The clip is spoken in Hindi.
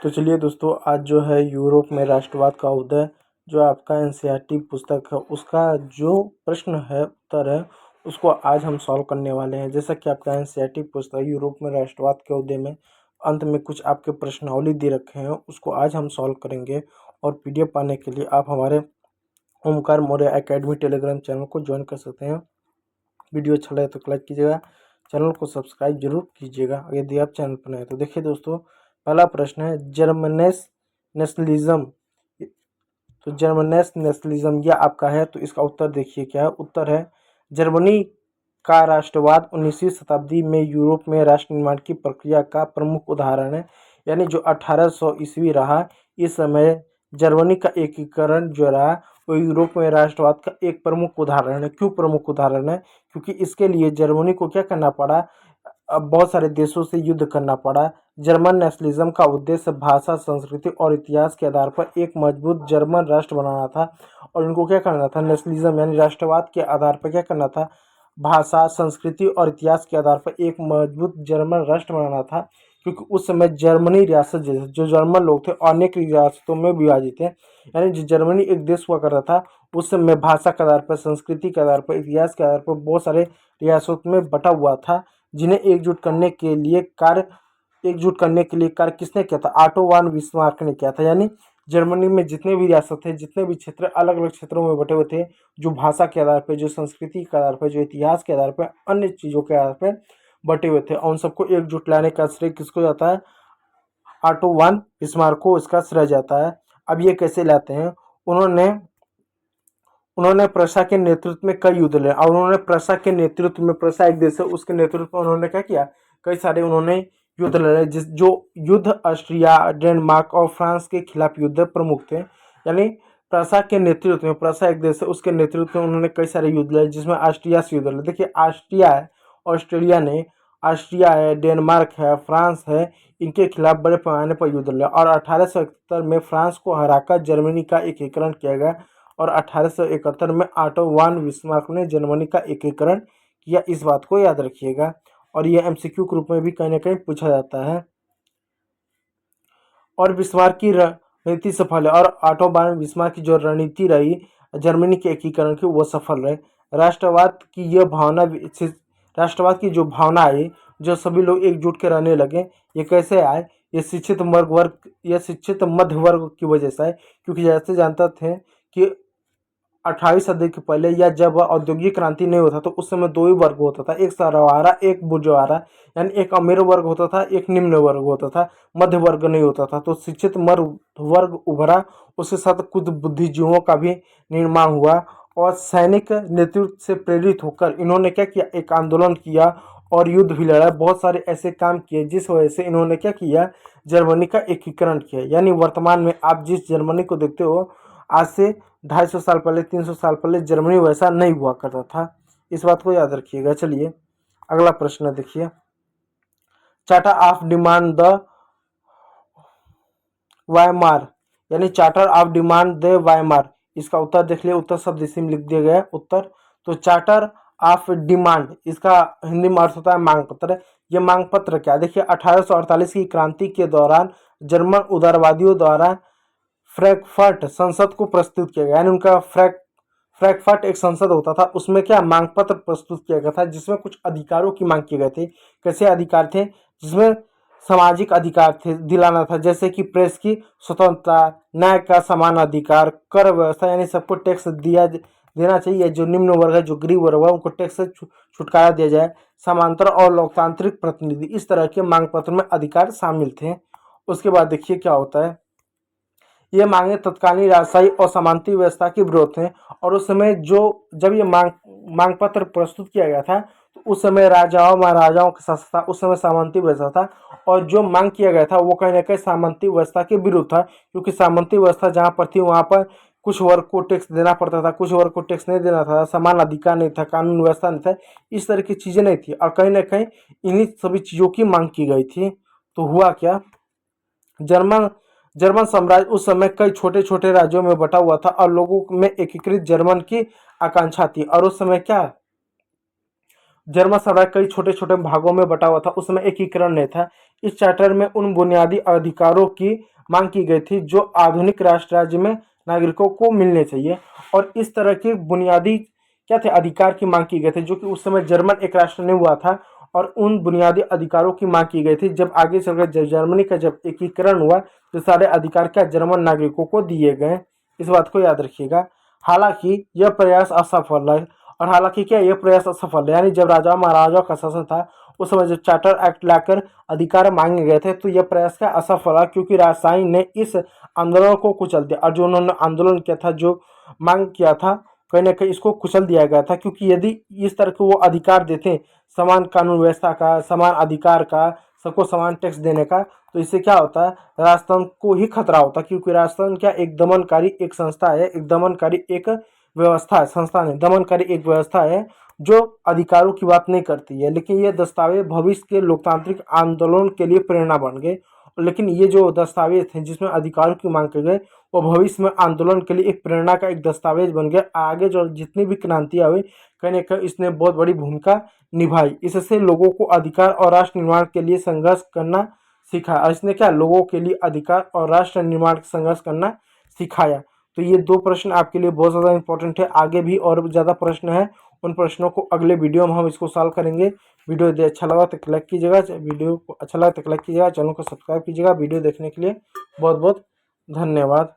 तो चलिए दोस्तों, आज जो है यूरोप में राष्ट्रवाद का उदय जो आपका एनसीईआरटी पुस्तक है उसका जो प्रश्न है उत्तर है उसको आज हम सॉल्व करने वाले हैं। जैसा कि आपका एनसीईआरटी पुस्तक यूरोप में राष्ट्रवाद के उदय में अंत में कुछ आपके प्रश्नावली दे रखे हैं, उसको आज हम सॉल्व करेंगे। और पीडीएफ पाने के लिए आप हमारे Omkar Maurya academy Telegram channel को ज्वाइन कर सकते हैं। वीडियो अच्छा लगे तो लाइक कीजिएगा, चैनल को सब्सक्राइब जरूर कीजिएगा यदि आप चैनल पर नए हैं। तो देखिए दोस्तों, पहला प्रश्न है जर्मनेस नेशनलिज्म। तो जर्मनेस नेशनलिज्म यह आपका है, तो इसका उत्तर देखिए क्या है। उत्तर है जर्मनी का राष्ट्रवाद 19वीं शताब्दी में यूरोप में राष्ट्र निर्माण की प्रक्रिया का प्रमुख उदाहरण है। यानी जो 1800 ईस्वी रहा, इस समय जर्मनी का एकीकरण जो रहा वो यूरोप में राष्ट्रवाद का एक प्रमुख उदाहरण है। क्यों प्रमुख उदाहरण है? क्योंकि इसके लिए जर्मनी को क्या करना पड़ा, अब बहुत सारे देशों से युद्ध करना पड़ा। जर्मन नेशनलिज्म का उद्देश्य भाषा, संस्कृति और इतिहास के आधार पर एक मजबूत जर्मन राष्ट्र बनाना था। और इनको क्या करना था, नेशनलिज्म यानी राष्ट्रवाद के आधार पर क्या करना था, भाषा, संस्कृति और इतिहास के आधार पर एक मजबूत जर्मन राष्ट्र बनाना था। क्योंकि उस समय जर्मनी रियासत जैसे जो जर्मन लोग थे अनेक रियासतों में विभाजित थे। यानी जो जर्मनी एक देश हुआ करता था उस समय भाषा के आधार पर, संस्कृति के आधार पर, इतिहास के आधार पर बहुत सारे रियासतों में बटा हुआ था, जिन्हें एकजुट करने के लिए कार्य किसने किया था? ऑटो वन बिस्मार्क ने किया था। यानी जर्मनी में जितने भी रियासत थे, जितने भी क्षेत्र अलग अलग क्षेत्रों में बटे हुए थे, जो भाषा के आधार पर, जो संस्कृति के आधार पर, जो इतिहास के आधार पर, अन्य चीज़ों के आधार पर बटे हुए थे, और उन सबको एकजुट लाने का श्रेय किसको जाता है? ऑटो वन बिस्मार्क को इसका श्रेय जाता है। अब ये कैसे लाते हैं? उन्होंने प्रशा के नेतृत्व में कई युद्ध लड़े, और उन्होंने प्रशा के नेतृत्व में, प्रशा एक देश है, उसके नेतृत्व में उन्होंने क्या किया, कई सारे उन्होंने युद्ध लड़े। जो युद्ध ऑस्ट्रिया, डेनमार्क और फ्रांस के खिलाफ युद्ध प्रमुख थे। यानी प्रशा के नेतृत्व में, प्रशा एक देश है, उसके नेतृत्व में उन्होंने कई सारे युद्ध लड़े, जिसमें ऑस्ट्रिया से युद्ध लड़े। देखिए ऑस्ट्रिया है, ऑस्ट्रिया है, डेनमार्क है, फ्रांस है, इनके खिलाफ बड़े पैमाने पर युद्ध लड़ा। और 1871 में फ्रांस को हराकर जर्मनी का एकीकरण किया गया। और 1871 में ऑटो वन बिस्मार्क ने जर्मनी का एकीकरण किया। इस बात को याद रखिएगा, और यह एमसीक्यू के रूप में भी कहीं ना कहीं पूछा जाता है। और बिस्मार्क की रणनीति सफल है, और ऑटो वन बिस्मार्क की जो रणनीति रही जर्मनी के एकीकरण की वो सफल रहे। राष्ट्रवाद की यह भावना, राष्ट्रवाद की जो भावना आई, जो सभी लोग एकजुट के रहने लगे, ये कैसे आए? ये शिक्षित शिक्षित मध्य वर्ग की वजह से आए। क्योंकि जैसे जानते थे कि 28वीं सदी के पहले या जब औद्योगिक क्रांति नहीं होता तो उस समय दो ही वर्ग होता था, एक सरवारा, एक बुर्जुआरा। यानी एक अमीर वर्ग होता था, एक निम्न वर्ग होता था, मध्य वर्ग नहीं होता था। तो शिक्षित मध्य वर्ग उभरा, उसके साथ कुछ बुद्धिजीवियों का भी निर्माण हुआ। और सैनिक नेतृत्व से प्रेरित होकर इन्होंने क्या किया, एक आंदोलन किया और युद्ध भी लड़ा। बहुत सारे ऐसे काम किए जिस वजह से इन्होंने क्या किया, जर्मनी का एकीकरण किया। यानी वर्तमान में आप जिस जर्मनी को देखते हो, आज से 250 साल पहले, 300 साल पहले जर्मनी वैसा नहीं हुआ करता था। इस बात को याद रखिएगा। चलिए अगला प्रश्न देखिए, charter of demand the Weimar, यानी charter of demand the Weimar, इसका उत्तर देख लिया। उत्तर शब्द इसी में लिख दिया गया है उत्तर। तो चार्टर ऑफ डिमांड, इसका हिंदी में अर्थ होता है मांग पत्र। ये मांग पत्र क्या? देखिए 1848 की क्रांति के दौरान जर्मन उदारवादियों द्वारा फ्रैंकफर्ट संसद को प्रस्तुत किया गया। यानी उनका फ्रैंकफर्ट एक संसद होता था, उसमें क्या मांग पत्र प्रस्तुत किया गया था, जिसमें कुछ अधिकारों की मांग की गए थे। कैसे अधिकार थे? जिसमें सामाजिक अधिकार थे, दिलाना था, जैसे कि प्रेस की स्वतंत्रता, न्याय का समान अधिकार, कर व्यवस्था, यानी सबको टैक्स देना चाहिए। जो निम्न वर्ग है, जो गरीब वर्ग है, उनको टैक्स से छुटकारा दिया जाए। समांतर और लोकतांत्रिक प्रतिनिधि, इस तरह के मांग पत्र में अधिकार शामिल थे। उसके बाद देखिए क्या होता है, ये मांगे तत्कालीन राजशाही और सामंती व्यवस्था के विरोध थे। और उस समय जब ये मांग पत्र प्रस्तुत किया गया था तो उस समय राजाओं महाराजाओं के शासन था, उस समय सामंती व्यवस्था था। और जो मांग किया गया था वो कहीं ना कहीं सामंती व्यवस्था के विरुद्ध था। क्योंकि सामंती व्यवस्था जहाँ पर थी वहाँ पर कुछ वर्ग को टैक्स देना पड़ता था, कुछ वर्ग को टैक्स नहीं देना था, समान अधिकार नहीं था, कानून व्यवस्था नहीं था, इस तरह की चीज़ें नहीं थी। और कहीं ना कहीं इन्हीं सभी चीज़ों की मांग की गई थी। तो हुआ क्या, जर्मन साम्राज्य उस समय कई छोटे छोटे राज्यों में बटा हुआ था और लोगों में एकीकृत जर्मन की आकांक्षा थी। और उस समय क्या, जर्मन साम्राज्य कई छोटे छोटे भागों में बटा हुआ था, उस समय एकीकरण नहीं था। इस चार्टर में उन बुनियादी अधिकारों की मांग की गई थी जो आधुनिक राष्ट्र राज्य में नागरिकों को मिलने चाहिए। और इस तरह के बुनियादी क्या थे, अधिकार की मांग की गई थी, जो कि उस समय जर्मन एक राष्ट्र नहीं हुआ था। और उन बुनियादी अधिकारों की मांग की गई थी। जब आगे चलकर जब जर्मनी का जब एकीकरण हुआ तो सारे अधिकार क्या जर्मन नागरिकों को दिए गए। इस बात को याद रखिएगा। हालांकि यह प्रयास असफल है। और हालांकि क्या यह प्रयास असफल है, यानी जब राजा महाराजाओं का शासन था उस समय जब चार्टर एक्ट लाकर अधिकार मांगे गए थे तो यह प्रयास क्या असफल रहा, क्योंकि राजशाही ने इस आंदोलन को कुचल दिया। और जो उन्होंने आंदोलन किया था, जो मांग किया था, कहीं ना कहीं इसको कुचल दिया गया था। क्योंकि यदि इस तरह के वो अधिकार देते, समान कानून व्यवस्था का, समान अधिकार का, सबको समान टैक्स देने का, तो इससे क्या होता है, राजतंत्र को ही खतरा होता। क्योंकि राजतंत्र क्या एक दमनकारी एक संस्था है, एक दमनकारी एक व्यवस्था है, संस्था नहीं, दमनकारी एक व्यवस्था है जो अधिकारों की बात नहीं करती है। लेकिन ये दस्तावेज भविष्य के लोकतांत्रिक आंदोलन के लिए प्रेरणा बन गए। लेकिन ये जो दस्तावेज थे जिसमें अधिकारों की मांग की गई, वो भविष्य में आंदोलन के लिए एक प्रेरणा का एक दस्तावेज बन गया। आगे जो जितनी भी क्रांतियां हुई, कहीं ना कहीं इसने बहुत बड़ी भूमिका निभाई। इससे लोगों को अधिकार और राष्ट्र निर्माण के लिए संघर्ष करना सिखाया। और इसने क्या लोगों के लिए अधिकार और राष्ट्र निर्माण का संघर्ष करना सिखाया। तो ये दो प्रश्न आपके लिए बहुत ज़्यादा इंपॉर्टेंट है। आगे भी और ज़्यादा प्रश्न है, उन प्रश्नों को अगले वीडियो में हम इसको सॉल्व करेंगे। वीडियो यदि अच्छा लगा तो लाइक कीजिएगा, वीडियो को अच्छा लगा तो लाइक कीजिएगा, चैनल को सब्सक्राइब कीजिएगा। वीडियो देखने के लिए बहुत बहुत धन्यवाद।